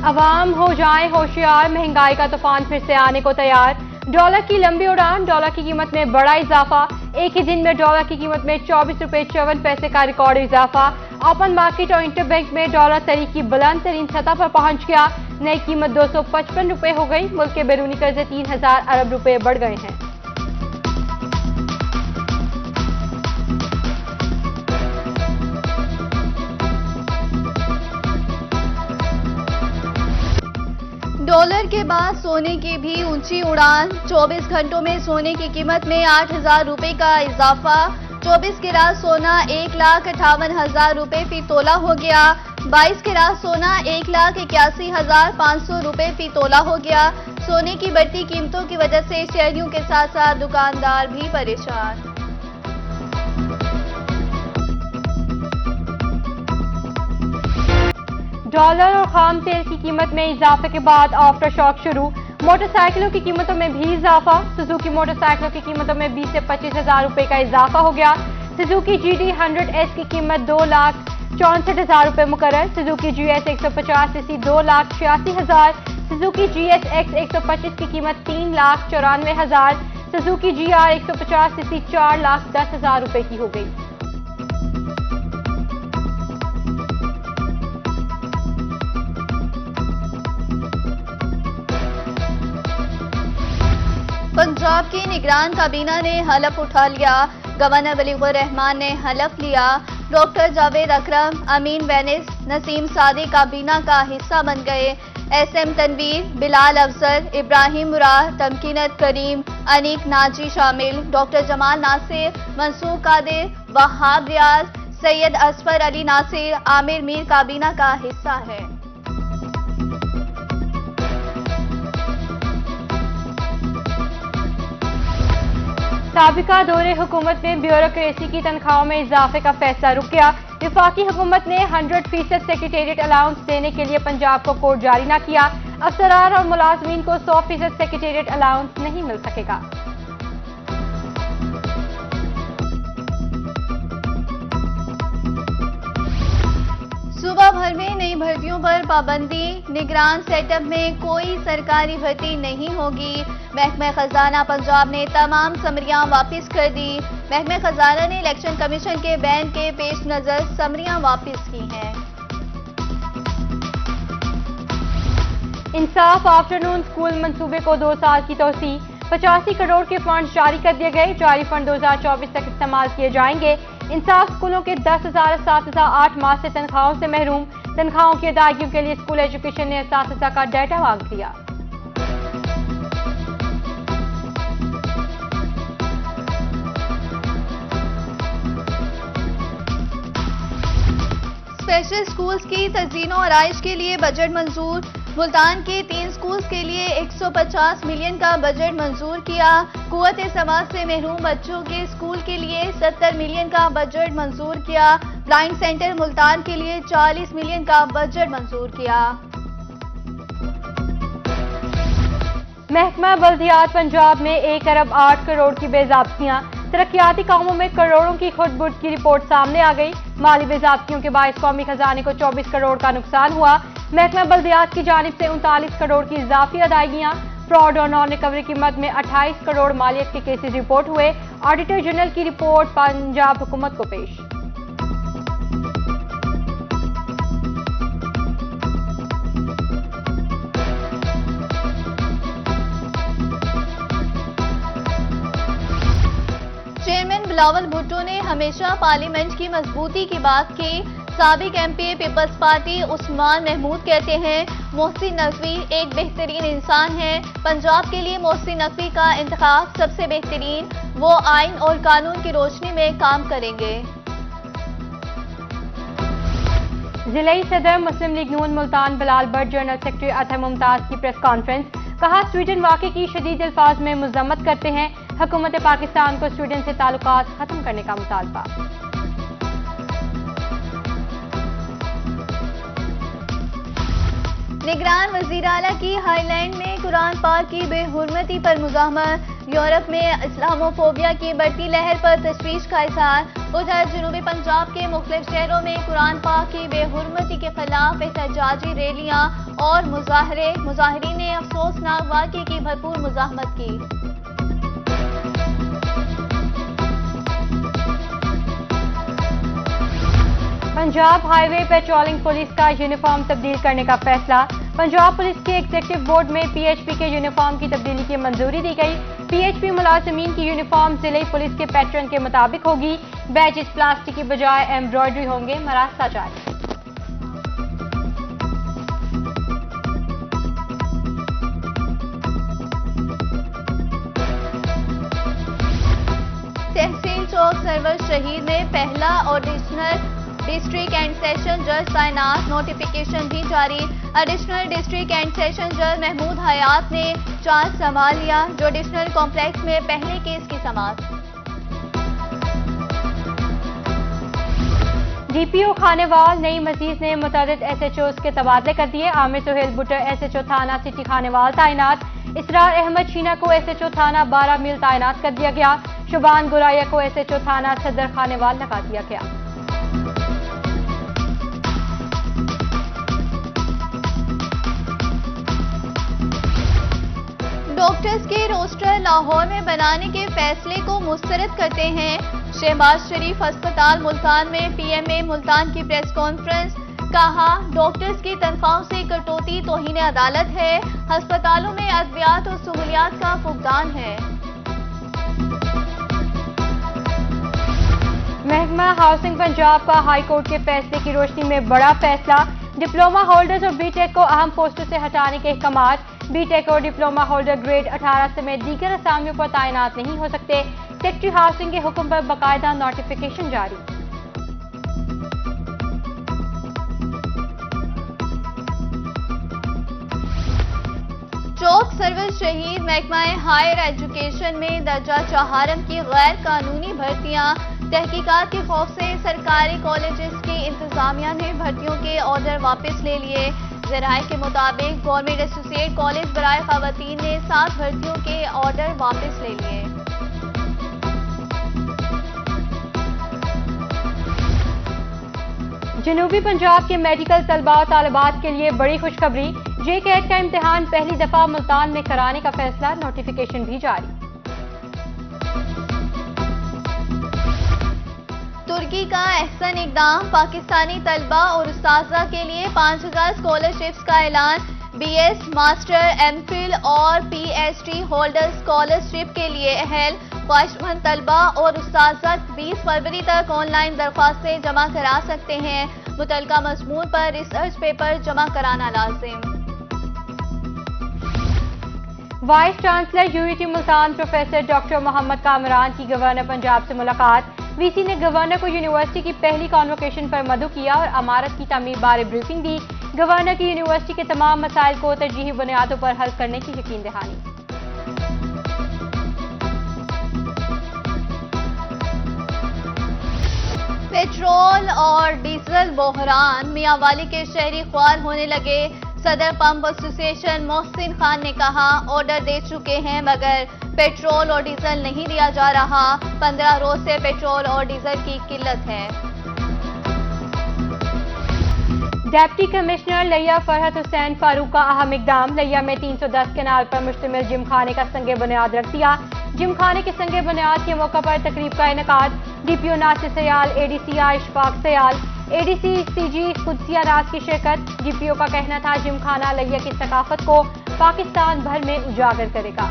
अवाम हो जाए होशियार, महंगाई का तूफान फिर से आने को तैयार। डॉलर की लंबी उड़ान, डॉलर की कीमत में बड़ा इजाफा। एक ही दिन में डॉलर की कीमत में 24 रुपए 54 पैसे का रिकॉर्ड इजाफा। ओपन मार्केट और इंटरबैंक में डॉलर तारीख की बुलंद तरीन सतह पर पहुंच गया। नई कीमत 255 रुपए हो गई। मुल्क के बैरूनी कर्जे 3000 अरब रुपए बढ़ गए हैं। डॉलर के बाद सोने की भी ऊंची उड़ान। 24 घंटों में सोने की कीमत में 8000 रुपए का इजाफा। 24 कैरात सोना 1,58,000 रुपए फी तोला हो गया। 22 कैरात सोना 1,81,500 रुपए फी तोला हो गया। सोने की बढ़ती कीमतों की वजह से शहरियों के साथ साथ दुकानदार भी परेशान। डॉलर और खाम तेल की कीमत में इजाफे के बाद आफ्टर शॉक शुरू। मोटरसाइकिलों की कीमतों में भी इजाफा। सुजुकी मोटरसाइकिलों की कीमतों में 20 से 25,000 रुपए का इजाफा हो गया। सुजुकी GD 100S की कीमत 2,64,000 रुपए मुकर्रर। Suzuki GS 150 CC 2,86,000। Suzuki GS X 125 की कीमत 3,94,000। सुजुकी GR 150 सीसी 4,10,000 रुपए की हो गई। पंजाब की निगरान काबीना ने हलफ उठा लिया। गवर्नर वलीउर रहमान ने हलफ लिया। डॉक्टर जावेद अकरम, अमीन वैनिस, नसीम सादी काबीना का हिस्सा बन गए। SM तनवीर, बिलाल अफजल, इब्राहिम मुराद, तमकीनत करीम, अनीक नाजी शामिल। डॉक्टर जमाल नासिर, मंसूर कादिर, वहाब रियाज, सैयद असफर अली नासिर, आमिर मीर काबीना का हिस्सा है। साबिका दौरे हुकूमत में ब्यूरोक्रेसी की तनख्वाहों में इजाफे का फैसला रुक गया। विफाकी हुकूमत ने 100% सेक्रेटेरिएट अलाउंस देने के लिए पंजाब को कोड जारी न किया। अफसरान और मुलाजमीन को 100% सेक्रेटेरिएट अलाउंस नहीं मिल सकेगा। सूबा भर में नई भर्तियों पर पाबंदी। निगरान सेटअप में कोई सरकारी भर्ती नहीं होगी। महकमा खजाना पंजाब ने तमाम समरियां वापस कर दी। महकमा खजाना ने इलेक्शन कमीशन के बैन के पेश नजर समरियां वापस की हैं। इंसाफ आफ्टरनून स्कूल मंसूबे को 2 साल की तोसी। 85 करोड़ के फंड जारी कर दिए गए। जारी फंड 2024 तक इस्तेमाल किए जाएंगे। इंसाफ स्कूलों के 10,000 असातिज़ा 8 माह से तनख्वाहों से महरूम। तनख्वाहों की अदायगियों के लिए स्कूल एजुकेशन ने असातिज़ा का डाटा मांग दिया। स्पेशल स्कूल्स की तज़ीन और आराइश के लिए बजट मंजूर। मुल्तान के 3 स्कूल्स के लिए 150 मिलियन का बजट मंजूर किया। कुव्वत समाज से महरूम बच्चों के स्कूल के लिए 70 मिलियन का बजट मंजूर किया। ब्लाइंड सेंटर मुल्तान के लिए 40 मिलियन का बजट मंजूर किया। महकमा बल्दियात पंजाब में 1 अरब 8 करोड़ की बेज़ाब्तियां। तरक्याती कामों में करोड़ों की खुर्द-बुर्द की रिपोर्ट सामने आ गई। माली बेज़ाब्तियों के बायस कौमी खजाने को 24 करोड़ का नुकसान हुआ। महकमा बल्दियात की जानिब से 39 करोड़ की इजाफी अदायगियां। फ्रॉड और नॉन रिकवरी की मद में 28 करोड़ मालियत के केसेस रिपोर्ट हुए। ऑडिटर जनरल की रिपोर्ट पंजाब हुकूमत को पेश। चेयरमैन बिलावल भुट्टो ने हमेशा पार्लियामेंट की मजबूती की बात की। साबिक MP Peoples Party Usman Mahmood कहते हैं मोहसिन नकवी एक बेहतरीन इंसान है। पंजाब के लिए मोहसिन नकवी का इंतखाब सबसे बेहतरीन। वो आइन और कानून की रोशनी में काम करेंगे। जिले सदर मुस्लिम लीग नून मुल्तान बिलाल भट्ट, जनरल सेक्रेटरी अतहर मुमताज की प्रेस कॉन्फ्रेंस। कहा स्वीडन वाकई की शदीद अल्फाज में मजम्मत करते हैं। हुकूमत पाकिस्तान को स्वीडन से ताल्लुकात खत्म करने का मुतालबा। निगरान वज़ीर आला की हाईलैंड में कुरान पाक की बेहुरमती पर मुज़ाहमत। यूरोप में इस्लामोफोबिया की बढ़ती लहर पर तशवीश का इजहार। उधर जनूबी पंजाब के मुख्तलिफ शहरों में कुरान पाक की बेहुरमती के खिलाफ एहतजाजी रैलियां और मुजाहिरीन ने अफसोसनाक वाक़े की भरपूर मुज़ाहमत की। पंजाब हाईवे पेट्रोलिंग पुलिस का यूनिफॉर्म तब्दील करने का फैसला। पंजाब पुलिस के एग्जीक्यूटिव बोर्ड में पीएचपी के यूनिफॉर्म की तब्दीली की मंजूरी दी गई। पीएचपी मुलाजिमीन की यूनिफॉर्म जिले पुलिस के पैटर्न के मुताबिक होगी। बैजेस प्लास्टिक की बजाय एम्ब्रॉयडरी होंगे। मरास्ता जारी। तहसील चौक सरवर शहीद में पहला ऑडिशनल डिस्ट्रिक्ट एंड सेशन जज तैनात। नोटिफिकेशन भी जारी। एडिशनल डिस्ट्रिक्ट एंड सेशन जज महमूद हयात ने चार्ज संभाल लिया। जुडिशनल कॉम्प्लेक्स में पहले केस की समाअत। डीपीओ खानेवाल नई मजीद ने मुतअद्दिद एसएचओज के तबादले कर दिए। आमिर सुहेल बुटर एसएचओ थाना सिटी खानेवाल तैनात। इसरार अहमद शीना को एसएचओ थाना 12 मील तैनात कर दिया गया। शुबान गुराया को एसएचओ थाना सदर खानेवाल लगा दिया गया। डॉक्टर्स के रोस्टर लाहौर में बनाने के फैसले को मुस्तरद करते हैं। शहबाज शरीफ अस्पताल मुल्तान में पीएमए मुल्तान की प्रेस कॉन्फ्रेंस। कहा, डॉक्टर्स की तनख्वाहों से कटौती तौहीन अदालत है। अस्पतालों में अद्वियात और सहूलियात का फुकदान है। महकमा हाउसिंग पंजाब का हाई कोर्ट के फैसले की रोशनी में बड़ा फैसला। डिप्लोमा होल्डर्स और बीटेक को अहम पोस्टों से हटाने के अहकाम। बीटेक और डिप्लोमा होल्डर ग्रेड 18 समेत दीगर असामियों पर तैनात नहीं हो सकते। सेक्रेटरी हाउसिंग के हुक्म पर बाकायदा नोटिफिकेशन जारी। चौक सर्विस शहीद महकमा हायर एजुकेशन में दर्जा चहारम की गैर कानूनी भर्तियां। तहकीकात के खौफ से सरकारी कॉलेजेस की इंतजामिया ने भर्तियों के ऑर्डर वापस ले लिए। जराये के मुताबिक गवर्नमेंट एसोसिएट कॉलेज बराए खवातीन ने 7 भर्तियों के ऑर्डर वापस ले लिए। जनूबी पंजाब के मेडिकल तलबा और तालिबात के लिए बड़ी खुशखबरी। जेकेट का इम्तिहान पहली दफा मुल्तान में कराने का फैसला। नोटिफिकेशन भी जारी। तुर्की का अहसन इकदाम। पाकिस्तानी तलबा और उस्ताजा के लिए 5000 स्कॉलरशिप्स का ऐलान। बीएस, मास्टर, एमफिल और पीएचडी होल्डर स्कॉलरशिप के लिए अहल। ख्वाहिशमंद तलबा और उस्ताजा 20 फरवरी तक ऑनलाइन दरख्वास्तें जमा करा सकते हैं। मुतलका मजमून पर रिसर्च पेपर जमा कराना लाजिम। वाइस चांसलर यूनिटी मुल्तान प्रोफेसर डॉक्टर मोहम्मद कामरान की गवर्नर पंजाब से मुलाकात। वीसी ने गवर्नर को यूनिवर्सिटी की पहली कॉन्वोकेशन पर मदु किया और अमारत की तमीर बारे ब्रीफिंग दी। गवर्नर की यूनिवर्सिटी के तमाम मसाइल को तरजीही बुनियादों पर हल करने की यकीन दहानी। पेट्रोल और डीजल बहरान। मियांवाली के शहरी ख्वार होने लगे। सदर पंप एसोसिएशन मोहसिन खान ने कहा, ऑर्डर दे चुके हैं मगर पेट्रोल और डीजल नहीं दिया जा रहा। 15 रोज से पेट्रोल और डीजल की किल्लत है। डिप्टी कमिश्नर लिया फरहत हुसैन फारूक का अहम इकदाम। लिया में 310 केनाल पर मुश्तमिल जिम खाने का संगे बुनियाद रख दिया। जिम खाने के संगे बुनियाद के मौका पर तकरीब का इनेकाद। DPO Nasir Sayal, ADCI Ishfaq Sayal, ADC CG Qudsia Raj की शिरकत। डीपीओ का कहना था जिम खाना लिया की सकाफत को पाकिस्तान भर में उजागर करेगा।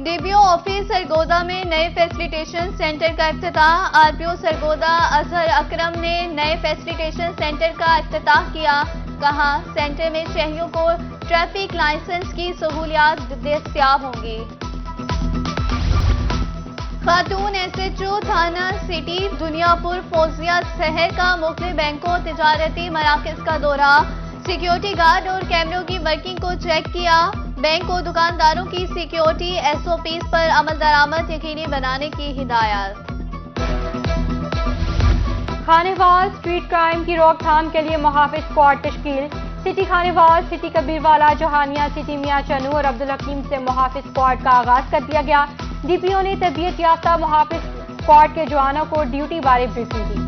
डीपीओ ऑफिस सरगोदा में नए फैसिलिटेशन सेंटर का इफ्तिताह। आरपीओ सरगोदा अजहर अकरम ने नए फैसिलिटेशन सेंटर का इफ्तिताह किया। कहा, सेंटर में शहरियों को ट्रैफिक लाइसेंस की सहूलियात दस्तयाब होंगी। खातून एसएचओ थाना सिटी दुनियापुर फौजिया शहर का मुख्तलिफ बैंकों तिजारती मराकज का दौरा। सिक्योरिटी गार्ड और कैमरों की वर्किंग को चेक किया। बैंक और दुकानदारों की सिक्योरिटी एसओपीज पर अमल दरामद यकीनी बनाने की हिदायत। खानेवाल स्ट्रीट क्राइम की रोकथाम के लिए मुहाफिज स्क्वाड तश्कील। City Khanewal, city Kabirwala, Jahanian city Mian Channu और अब्दुल हकीम से मुहाफिज स्क्वाड का आगाज कर दिया गया। डीपीओ ने तरबियत याफ्ता मुहाफिज स्क्वाड के जवानों को ड्यूटी बारे ब्रीफिंग दी।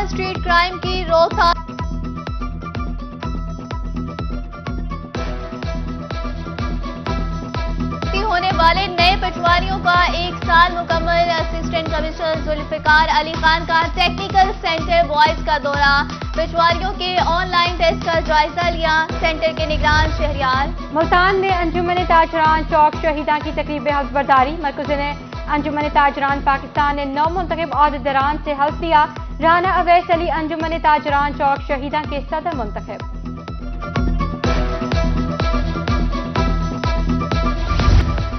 स्ट्रीट क्राइम की रोकथाम होने वाले नए पटवारियों का 1 साल मुकम्मल। असिस्टेंट कमिश्नर जुल्फिकार अली खान का टेक्निकल सेंटर बॉयज का दौरा, पटवारियों के ऑनलाइन टेस्ट का जायजा लिया। सेंटर के निगरान शहरियार। मुल्तान में अंजुमन ताजरान चौक शहीदा की तकरीब हल्फबरदारी। मरकज़ ने अंजुमन ताजरान पाकिस्तान ने 9 मुंतखब अहदेदारान से हल्फ लिया। राना अवैस अली अंजुमन ताजरान चौक शहीदा के सदर मुंतखब।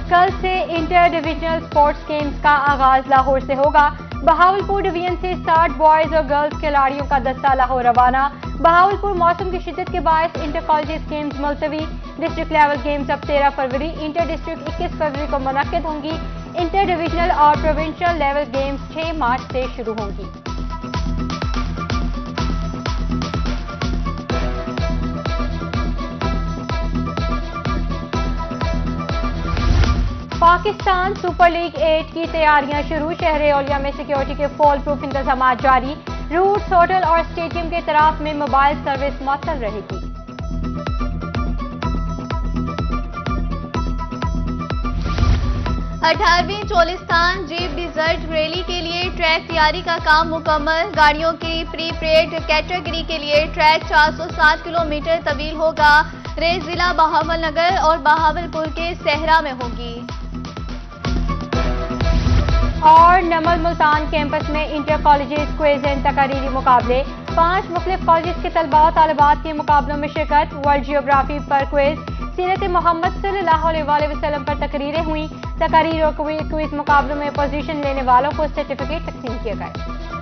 कल से इंटर डिविजनल स्पोर्ट्स गेम्स का आगाज लाहौर से होगा। बहावलपुर डिवीजन से 60 बॉयज और गर्ल्स खिलाड़ियों का दस्ता लाहौर रवाना। बहावलपुर मौसम की शिद्दत के बायस इंटर कॉलेज गेम्स मुलतवी। डिस्ट्रिक्ट लेवल गेम्स अब 13 फरवरी, इंटर डिस्ट्रिक्ट 21 फरवरी को मुनक्किद होंगी। इंटर डिविजनल और प्रोविंशियल लेवल गेम्स 6 मार्च से शुरू होंगी। पाकिस्तान सुपर लीग 8 की तैयारियां शुरू। शहर औलिया में सिक्योरिटी के फॉल प्रूफ इंतजाम जारी। रूट्स, होटल और स्टेडियम के तरफ में मोबाइल सर्विस मुअत्तल रहेगी। 18वीं चोलिस्तान जीप डिजर्ट रैली के लिए ट्रैक तैयारी का काम मुकम्मल। गाड़ियों की प्री पेड कैटेगरी के लिए ट्रैक 407 किलोमीटर तवील होगा। रेस जिला बहावलनगर और बहावलपुर के सहरा में होगी। और नमल मुल्तान कैंपस में इंटर कॉलेजेस क्विज एंड तकारीरी मुकाबले। 5 मुख्तलिफ कॉलेजेस के तलबा और तालिबात के मुकाबलों में शिरकत। वर्ल्ड जियोग्राफी पर क्विज, सीरत मोहम्मद सल्लल्लाहु अलैहि वसल्लम पर तकरीरें हुई। तकारीर और क्विज मुकाबलों में पोजीशन लेने वालों को सर्टिफिकेट तकसीम किए गए।